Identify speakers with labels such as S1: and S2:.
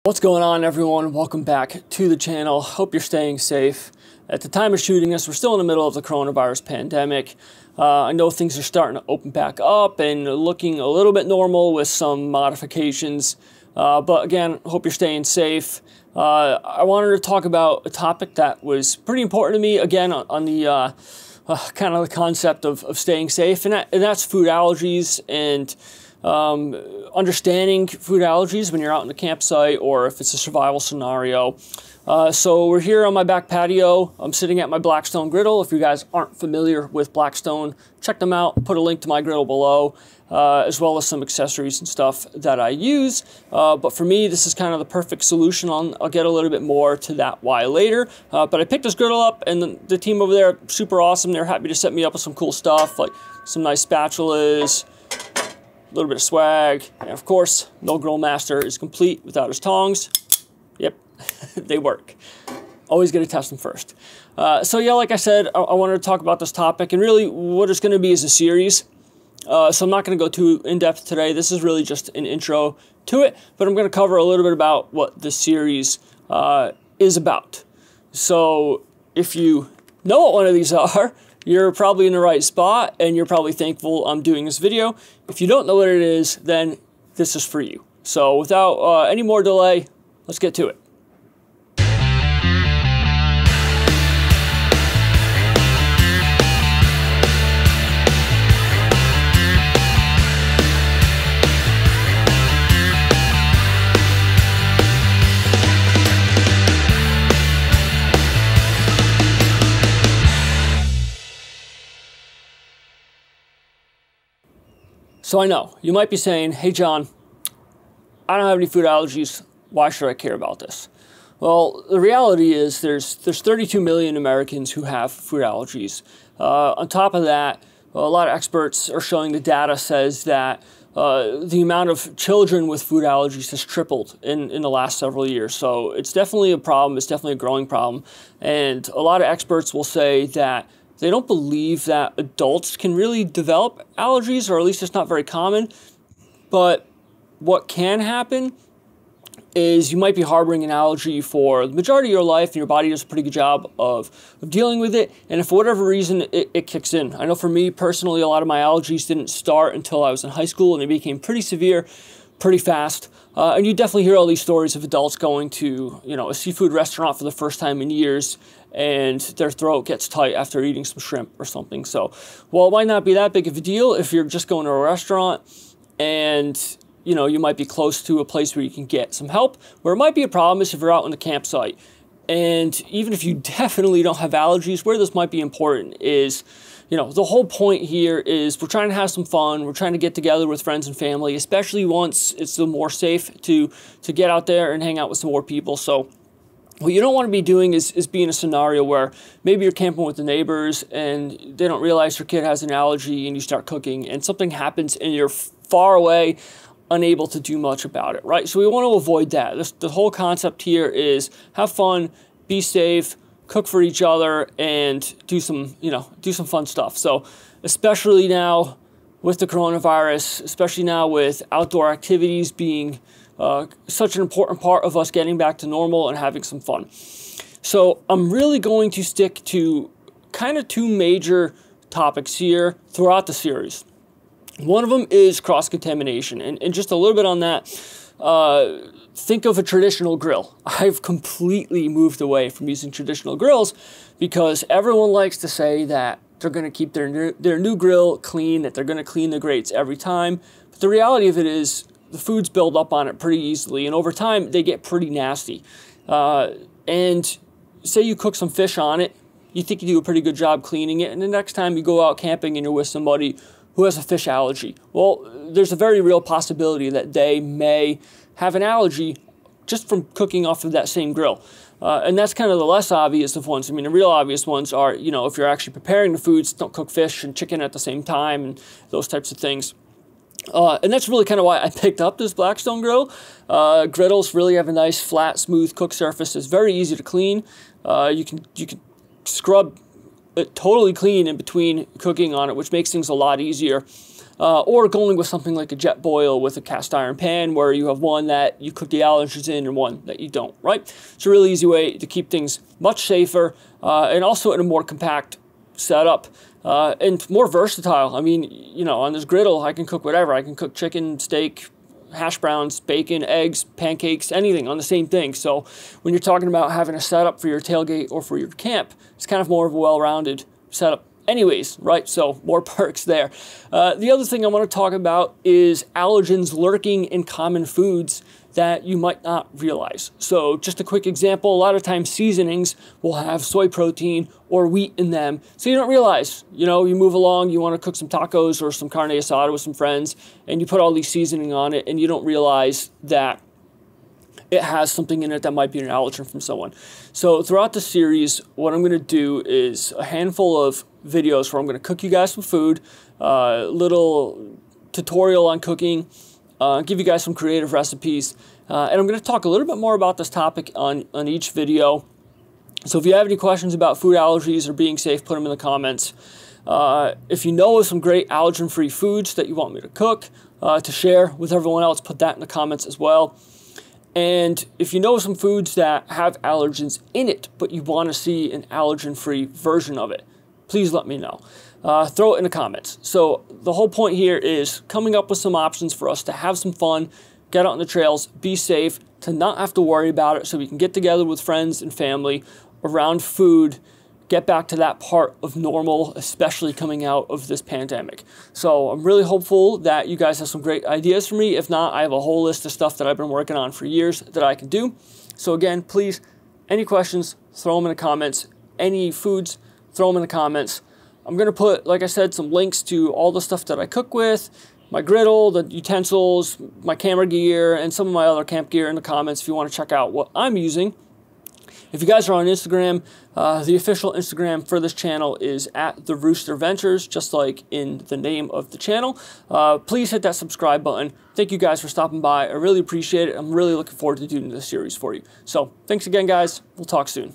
S1: What's going on, everyone? Welcome back to the channel. Hope you're staying safe. At the time of shooting this, we're still in the middle of the coronavirus pandemic. I know things are starting to open back up and looking a little bit normal with some modifications. But again, hope you're staying safe. I wanted to talk about a topic that was pretty important to me, again, on the kind of the concept of staying safe, and that's food allergies and understanding food allergies when you're out in the campsite or if it's a survival scenario. So we're here on my back patio. I'm sitting at my BlackStone griddle. If you guys aren't familiar with BlackStone, check them out. Put a link to my griddle below, as well as some accessories and stuff that I use. But for me, this is kind of the perfect solution. I'll get a little bit more to that why later. But I picked this griddle up, and the team over there, super awesome. They're happy to set me up with some cool stuff, like some nice spatulas, a little bit of swag, and of course, no grill master is complete without his tongs. Yep, they work. Always got to test them first. So yeah, like I said, I wanted to talk about this topic, and really what it's going to be is a series. So I'm not going to go too in-depth today. This is really just an intro to it, but I'm going to cover a little bit about what this series is about. So if you know what one of these are, you're probably in the right spot, and you're probably thankful I'm doing this video. If you don't know what it is, then this is for you. So without any more delay, let's get to it. So I know, you might be saying, hey John, I don't have any food allergies, why should I care about this? Well, the reality is there's 32 million Americans who have food allergies. On top of that, a lot of experts are showing the data says that the amount of children with food allergies has tripled in the last several years. So it's definitely a problem, it's definitely a growing problem. And a lot of experts will say that they don't believe that adults can really develop allergies, or at least it's not very common. But what can happen is you might be harboring an allergy for the majority of your life, and your body does a pretty good job of dealing with it. And if for whatever reason it kicks in. I know for me personally, a lot of my allergies didn't start until I was in high school, and they became pretty severe pretty fast. And you definitely hear all these stories of adults going to, a seafood restaurant for the first time in years, and their throat gets tight after eating some shrimp or something. So, while it might not be that big of a deal if you're just going to a restaurant and, you might be close to a place where you can get some help. Where it might be a problem is if you're out on the campsite. And even if you definitely don't have allergies, where this might be important is, the whole point here is we're trying to have some fun. We're trying to get together with friends and family, especially once it's the more safe to get out there and hang out with some more people. So what you don't want to be doing is be in a scenario where maybe you're camping with the neighbors and they don't realize your kid has an allergy, and you start cooking and something happens and you're far away, unable to do much about it, right? So we want to avoid that. The whole concept here is have fun, be safe, cook for each other, and do some fun stuff. So especially now with the coronavirus, especially now with outdoor activities being such an important part of us getting back to normal and having some fun. So I'm really going to stick to kind of two major topics here throughout the series. One of them is cross-contamination, and just a little bit on that, think of a traditional grill. I've completely moved away from using traditional grills because everyone likes to say that they're going to keep their new grill clean, that they're going to clean the grates every time. But the reality of it is the foods build up on it pretty easily, and over time they get pretty nasty. And say you cook some fish on it, you think you do a pretty good job cleaning it, and the next time you go out camping and you're with somebody who has a fish allergy, well, there's a very real possibility that they may have an allergy just from cooking off of that same grill. And that's kind of the less obvious of ones. I mean, the real obvious ones are, if you're actually preparing the foods, don't cook fish and chicken at the same time and those types of things. And that's really kind of why I picked up this BlackStone grill. Griddles really have a nice, flat, smooth cook surface. It's very easy to clean. You can scrub it totally clean in between cooking on it, which makes things a lot easier. or going with something like a jet boil with a cast iron pan, where you have one that you cook the allergens in and one that you don't, right? It's a really easy way to keep things much safer, and also in a more compact setup, and more versatile. I mean, you know, on this griddle, I can cook whatever. I can cook chicken, steak, hash browns, bacon, eggs, pancakes, anything on the same thing. So when you're talking about having a setup for your tailgate or for your camp, it's kind of more of a well-rounded setup anyways, right? So more perks there. The other thing I want to talk about is allergens lurking in common foods that you might not realize. So just a quick example, a lot of times seasonings will have soy protein or wheat in them. So you don't realize, you know, you move along, you want to cook some tacos or some carne asada with some friends, and you put all these seasoning on it, and you don't realize that it has something in it that might be an allergen from someone. So throughout the series, what I'm going to do is a handful of videos where I'm going to cook you guys some food, little tutorial on cooking, give you guys some creative recipes, and I'm going to talk a little bit more about this topic on each video. So if you have any questions about food allergies or being safe, put them in the comments. If you know of some great allergen-free foods that you want me to cook, to share with everyone else, put that in the comments as well. And if you know some foods that have allergens in it, but you want to see an allergen-free version of it, please let me know. Throw it in the comments. So the whole point here is coming up with some options for us to have some fun, get out on the trails, be safe, to not have to worry about it, so we can get together with friends and family around food, get back to that part of normal, especially coming out of this pandemic. So I'm really hopeful that you guys have some great ideas for me. If not, I have a whole list of stuff that I've been working on for years that I can do. So again, please, any questions, throw them in the comments. Any foods, throw them in the comments. I'm going to put, like I said, some links to all the stuff that I cook with, my griddle, the utensils, my camera gear, and some of my other camp gear in the comments if you want to check out what I'm using. If you guys are on Instagram, the official Instagram for this channel is @TheRoosterVentures, just like in the name of the channel. Please hit that subscribe button. Thank you guys for stopping by. I really appreciate it. I'm really looking forward to doing this series for you. So thanks again, guys. We'll talk soon.